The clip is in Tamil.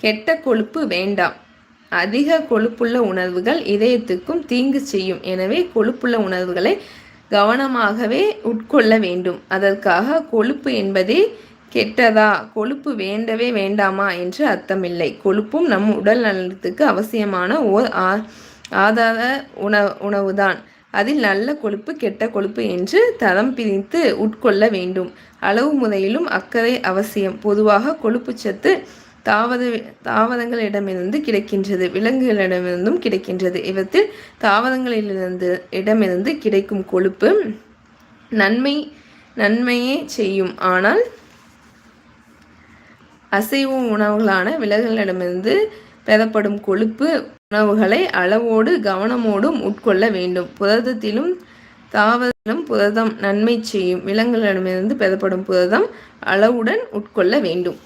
கெட்ட கொழுப்பு வேண்டாம். அதிக கொழுப்புள்ள உணவுகள் இதயத்துக்கும் தீங்கு செய்யும். எனவே கொழுப்புள்ள உணவுகளை கவனமாகவே உட்கொள்ள வேண்டும். அதற்காக கொழுப்பு என்பதே கெட்டதா, கொழுப்பு வேண்டவே வேண்டாமா என்று அர்த்தமில்லை. கொழுப்பும் நம் உடல் நலத்துக்கு அவசியமான ஓர் ஆதார உணவுதான். அதில் நல்ல கொழுப்பு கெட்ட கொழுப்பு என்று தரம் பிரித்து உட்கொள்ள வேண்டும். அளவு முறையிலும் அக்கறை அவசியம். பொதுவாக கொழுப்பு சத்து தாவரங்களிடமிருந்து கிடைக்கின்றது, விலங்குகளிடமிருந்தும் கிடைக்கின்றது. இவற்றில் இடமிருந்து கிடைக்கும் கொழுப்பு நன்மையே செய்யும். ஆனால் அசைவ உணவுகளான விலங்குகளிடமிருந்து பெறப்படும் கொழுப்பு உணவுகளை அளவோடு கவனமோடும் உட்கொள்ள வேண்டும். புரதத்திலும் தாவரத்திலும் புரதம் நன்மை செய்யும். விலங்குகளிடமிருந்து பெறப்படும் புரதம் அளவுடன் உட்கொள்ள வேண்டும்.